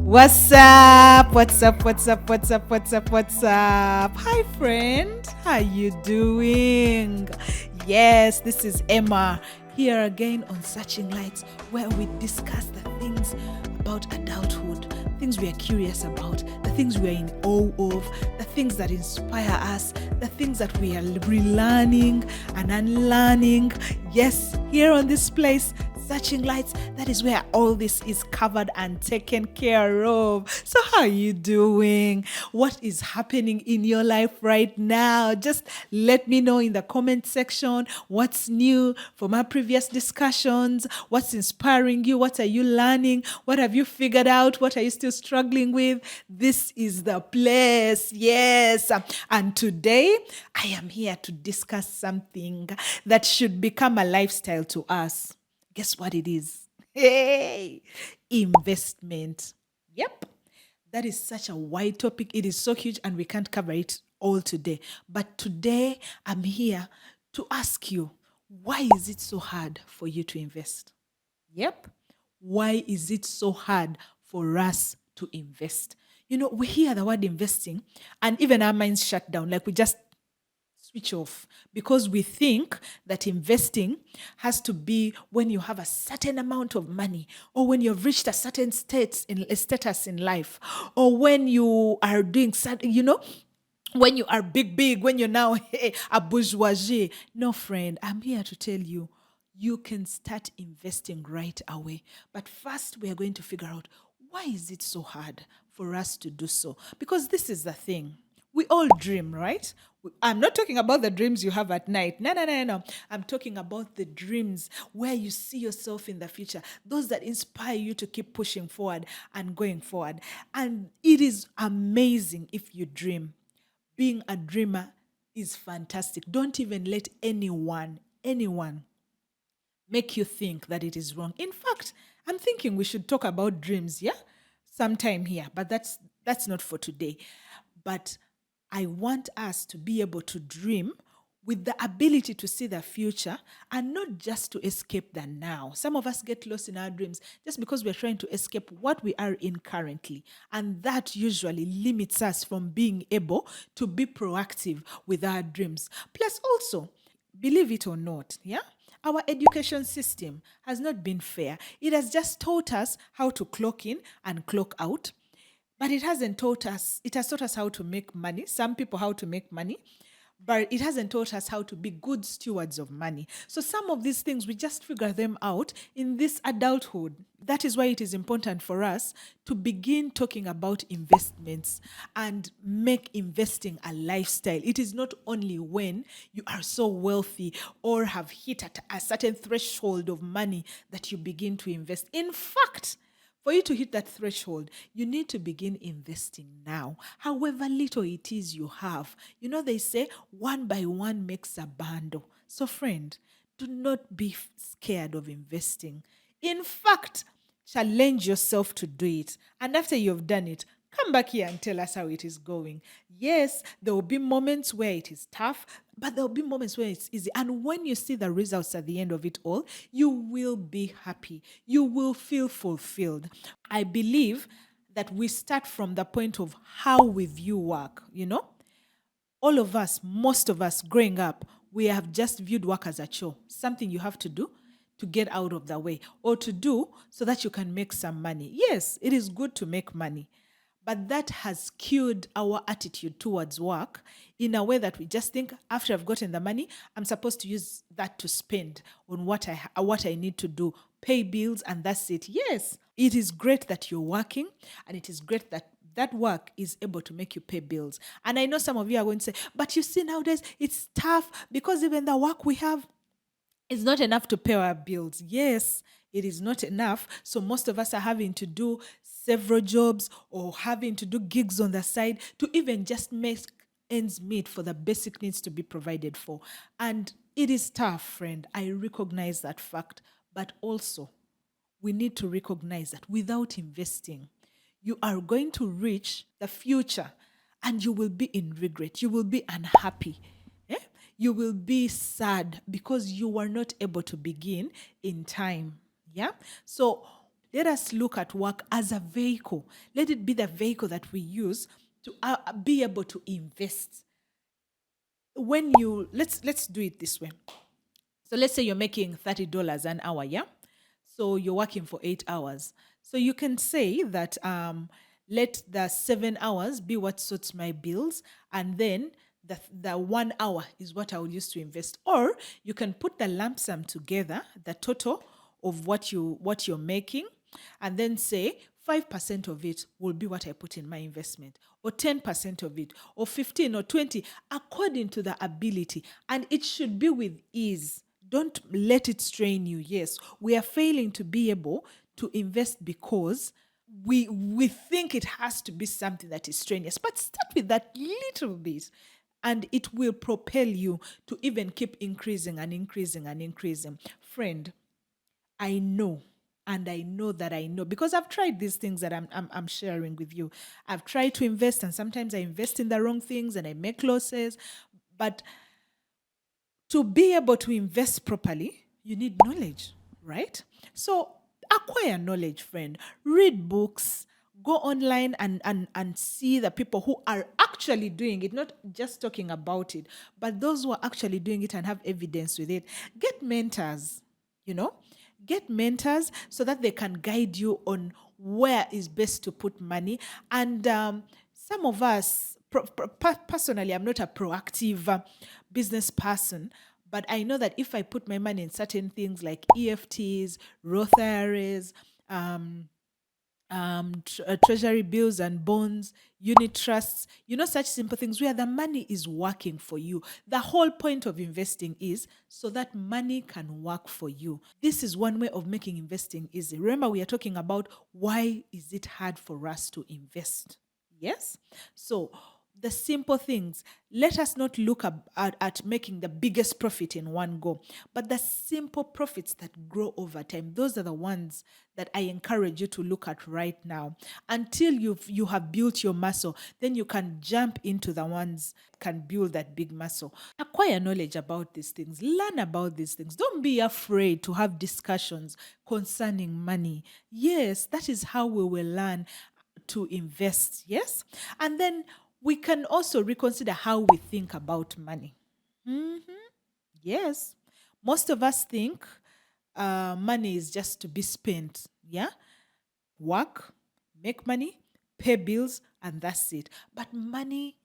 What's up? What's up? What's up? What's up? What's up? What's up? Hi, friend. How you doing? Yes, this is Emma here again on Searching Lights, where we discuss the things about adulthood, things we are curious about, the things we are in awe of, the things that inspire us, the things that we are relearning and unlearning. Yes, here on this place, Searching Lights, that is where all this is covered and taken care of. So how are you doing? What is happening in your life right now? Just let me know in the comment section what's new from our previous discussions, what's inspiring you, what are you learning, what have you figured out, what are you still struggling with? This is the place. Yes. And today I am here to discuss something that should become a lifestyle to us. Guess what it is? Hey, investment. Yep. That is such a wide topic. It is so huge and we can't cover it all today. But today I'm here to ask you, why is it so hard for you to invest? Yep. Why is it so hard for us to invest? You know, we hear the word investing and even our minds shut down. Like we just switch off because we think that investing has to be when you have a certain amount of money or when you've reached a certain status in life or when you are doing certain, when you are big, when you're now a bourgeoisie. No, friend, I'm here to tell you, you can start investing right away. But first, we are going to figure out why is it so hard for us to do so? Because this is the thing. We all dream, right? I'm not talking about the dreams you have at night. No. I'm talking about the dreams where you see yourself in the future, those that inspire you to keep pushing forward and going forward. And it is amazing if you dream. Being a dreamer is fantastic. Don't even let anyone make you think that it is wrong. In fact, I'm thinking we should talk about dreams, yeah? Sometime here, but that's not for today. But I want us to be able to dream with the ability to see the future and not just to escape the now. Some of us get lost in our dreams just because we're trying to escape what we are in currently. And that usually limits us from being able to be proactive with our dreams. Plus also, believe it or not, yeah? Our education system has not been fair. It has just taught us how to clock in and clock out. But it has taught us how to make money, some people how to make money, but it hasn't taught us how to be good stewards of money. So some of these things, we just figure them out in this adulthood. That is why it is important for us to begin talking about investments and make investing a lifestyle. It is not only when you are so wealthy or have hit at a certain threshold of money that you begin to invest. In fact, for you to hit that threshold, you need to begin investing now, however little it is you have. You know, they say one by one makes a bundle. So, friend, do not be scared of investing. In fact, challenge yourself to do it. And after you've done it, come back here and tell us how it is going. Yes, there will be moments where it is tough, but there will be moments where it's easy. And when you see the results at the end of it all, you will be happy. You will feel fulfilled. I believe that we start from the point of how we view work, All of us, most of us growing up, we have just viewed work as a chore, something you have to do to get out of the way or to do so that you can make some money. Yes, it is good to make money. But that has skewed our attitude towards work in a way that we just think after I've gotten the money, I'm supposed to use that to spend on what I need to do, pay bills, and that's it. Yes, it is great that you're working, and it is great that that work is able to make you pay bills. And I know some of you are going to say, but you see nowadays it's tough because even the work we have is not enough to pay our bills. Yes, it is not enough. So most of us are having to do several jobs or having to do gigs on the side to even just make ends meet for the basic needs to be provided for. And it is tough, friend. I recognize that fact. But also, we need to recognize that without investing, you are going to reach the future and you will be in regret. You will be unhappy. You will be sad because you were not able to begin in time. Yeah. So Let us look at work as a vehicle. Let it be the vehicle that we use to be able to invest. When you let's do it this way. So let's say you're making $30 an hour, yeah? So you're working for 8 hours. So you can say that let the 7 hours be what sorts my bills, and then the 1 hour is what I will use to invest. Or you can put the lump sum together, the total of what you're making, and then say 5% of it will be what I put in my investment, or 10% of it, or 15 or 20, according to the ability. And it should be with ease. Don't let it strain you. Yes, we are failing to be able to invest because we think it has to be something that is strenuous. But start with that little bit, and it will propel you to even keep increasing and increasing and increasing. Friend, I know, and I know that I know, because I've tried these things that I'm sharing with you. I've tried to invest, and sometimes I invest in the wrong things and I make losses. But to be able to invest properly, you need knowledge, right? So acquire knowledge, friend. Read books, go online and see the people who are actually doing it, not just talking about it, but those who are actually doing it and have evidence with it. Get mentors, you know, get mentors so that they can guide you on where is best to put money. And some of us, personally, I'm not a proactive business person, but I know that if I put my money in certain things like EFTs, Roth IRAs, treasury bills and bonds, unit trusts, such simple things where the money is working for you. The whole point of investing is so that money can work for you. This is one way of making investing easy. Remember, we are talking about why is it hard for us to invest? Yes? So, the simple things. Let us not look at making the biggest profit in one go, but the simple profits that grow over time. Those are the ones that I encourage you to look at right now. Until you have built your muscle, then you can jump into the ones that can build that big muscle. Acquire knowledge about these things. Learn about these things. Don't be afraid to have discussions concerning money. Yes, that is how we will learn to invest. Yes. And then we can also reconsider how we think about money. Yes. Most of us think money is just to be spent. Yeah. Work, make money, pay bills, and that's it. But money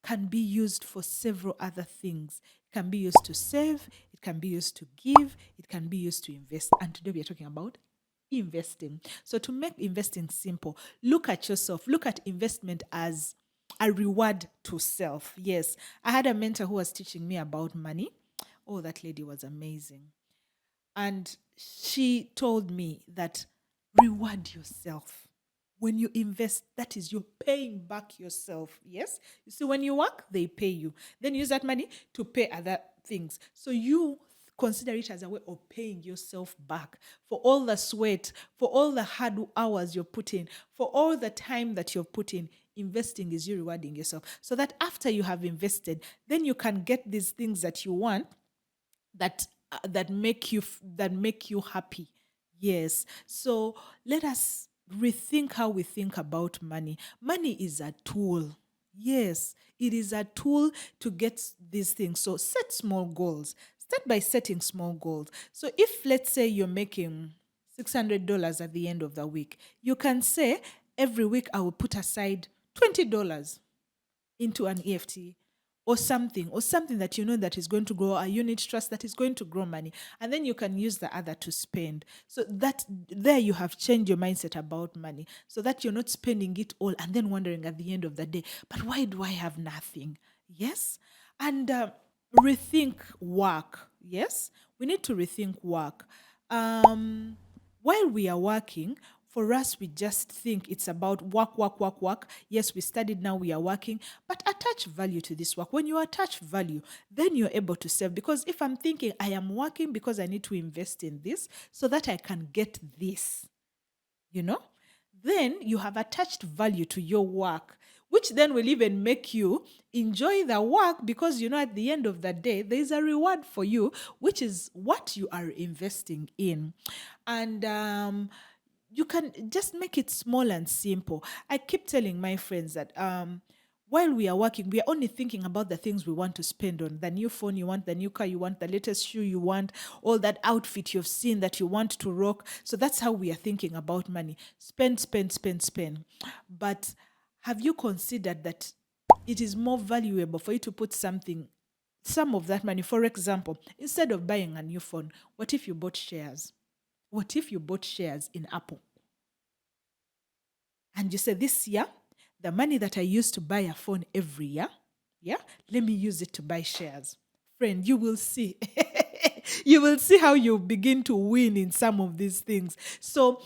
can be used for several other things. It can be used to save, it can be used to give, it can be used to invest. And today we are talking about investing. So to make investing simple, look at yourself, look at investment as a reward to self. Yes, I had a mentor who was teaching me about money. Oh, that lady was amazing. And she told me that reward yourself. When you invest, that is you're paying back yourself. Yes? You see, when you work, they pay you. Then use that money to pay other things. So you consider it as a way of paying yourself back for all the sweat, for all the hard hours you're putting, for all the time that you've put in. Investing is you rewarding yourself. So that after you have invested, then you can get these things that you want that make you happy. Yes. So let us rethink how we think about money. Money is a tool. Yes, it is a tool to get these things. So set small goals. Start by setting small goals. So if, let's say, you're making $600 at the end of the week, you can say every week I will put aside $20 into an EFT or something that you know that is going to grow, a unit trust that is going to grow money, and then you can use the other to spend. So that there you have changed your mindset about money, so that you're not spending it all and then wondering at the end of the day, but why do I have nothing? Yes. And rethink work. Yes, we need to rethink work. While we are working, for us, we just think it's about work, work, work, work. Yes, we studied, now we are working, but attach value to this work. When you attach value, then you're able to save. Because if I'm thinking I am working because I need to invest in this so that I can get this, then you have attached value to your work, which then will even make you enjoy the work because, at the end of the day, there is a reward for you, which is what you are investing in. And you can just make it small and simple. I keep telling my friends that while we are working, we are only thinking about the things we want to spend on: the new phone you want, the new car you want, the latest shoe you want, all that outfit you've seen that you want to rock. So that's how we are thinking about money. Spend, spend, spend, spend. But have you considered that it is more valuable for you to put some of that money? For example, instead of buying a new phone, what if you bought shares? What if you bought shares in Apple? And you say, this year, the money that I used to buy a phone every year, yeah, let me use it to buy shares. Friend, you will see. You will see how you begin to win in some of these things. So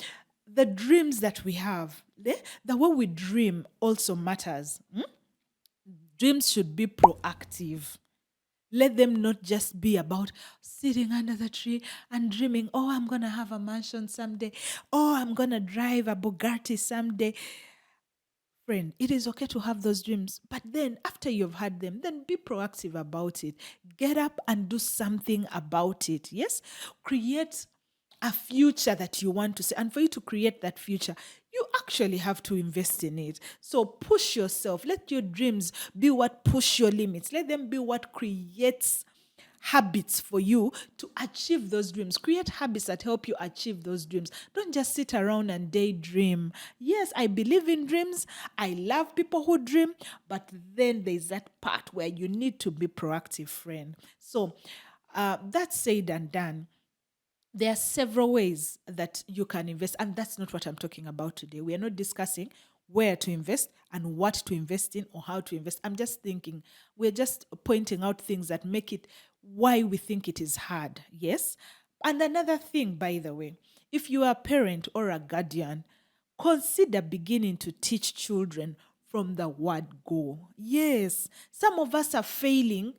the dreams that we have, the way we dream also matters. Dreams should be proactive. Let them not just be about sitting under the tree and dreaming, oh, I'm going to have a mansion someday. Oh, I'm going to drive a Bugatti someday. Friend, it is okay to have those dreams, but then after you've had them, then be proactive about it. Get up and do something about it. Yes? Create a future that you want to see. And for you to create that future, you actually have to invest in it. So push yourself. Let your dreams be what push your limits. Let them be what creates habits for you to achieve those dreams. Create habits that help you achieve those dreams. Don't just sit around and daydream. Yes, I believe in dreams. I love people who dream, but then there's that part where you need to be proactive, friend. So that's said and done. There are several ways that you can invest, and that's not what I'm talking about today. We are not discussing where to invest and what to invest in or how to invest. I'm just thinking, we're just pointing out things that make it why we think it is hard. Yes. And another thing, by the way, if you are a parent or a guardian, consider beginning to teach children from the word go. Yes. Some of us are failing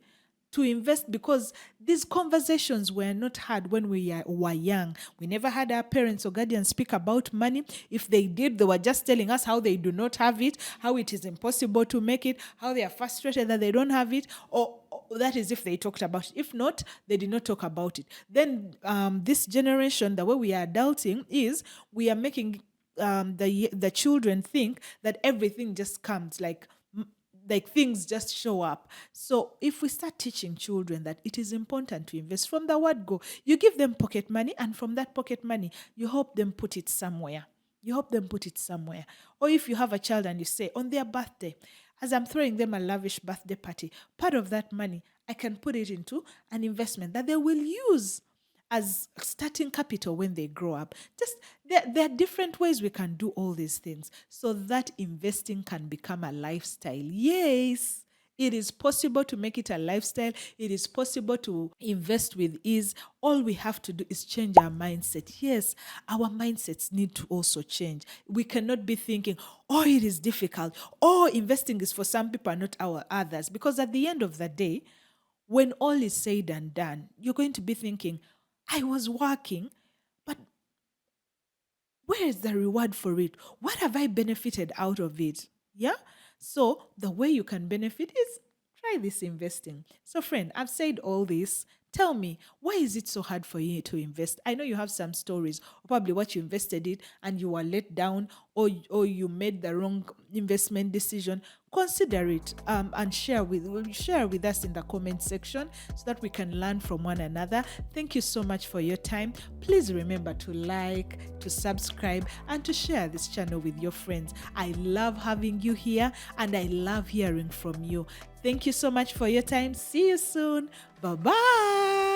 to invest because these conversations were not had when we were young. We never had our parents or guardians speak about money. If they did, they were just telling us how they do not have it, how it is impossible to make it, how they are frustrated that they don't have it, or that is if they talked about it. If not, they did not talk about it. Then this generation, the way we are adulting is we are making the children think that everything just comes like things just show up. So if we start teaching children that it is important to invest from the word go, you give them pocket money, and from that pocket money, you help them put it somewhere. You help them put it somewhere. Or if you have a child and you say, on their birthday, as I'm throwing them a lavish birthday party, part of that money, I can put it into an investment that they will use as starting capital when they grow up. Just there are different ways we can do all these things so that investing can become a lifestyle. Yes, it is possible to make it a lifestyle. It is possible to invest with ease. All we have to do is change our mindset. Yes, our mindsets need to also change. We cannot be thinking, oh, it is difficult. Oh, investing is for some people and not our others. Because at the end of the day, when all is said and done, you're going to be thinking, I was working, but where is the reward for it? What have I benefited out of it? Yeah? So the way you can benefit is try this investing. So friend, I've said all this. Tell me, why is it so hard for you to invest? I know you have some stories, probably what you invested in and you were let down, or you made the wrong investment decision. Consider it and share with us in the comment section so that we can learn from one another. Thank you so much for your time. Please remember to like, to subscribe, and to share this channel with your friends. I love having you here and I love hearing from you. Thank you so much for your time. See you soon. Bye-bye.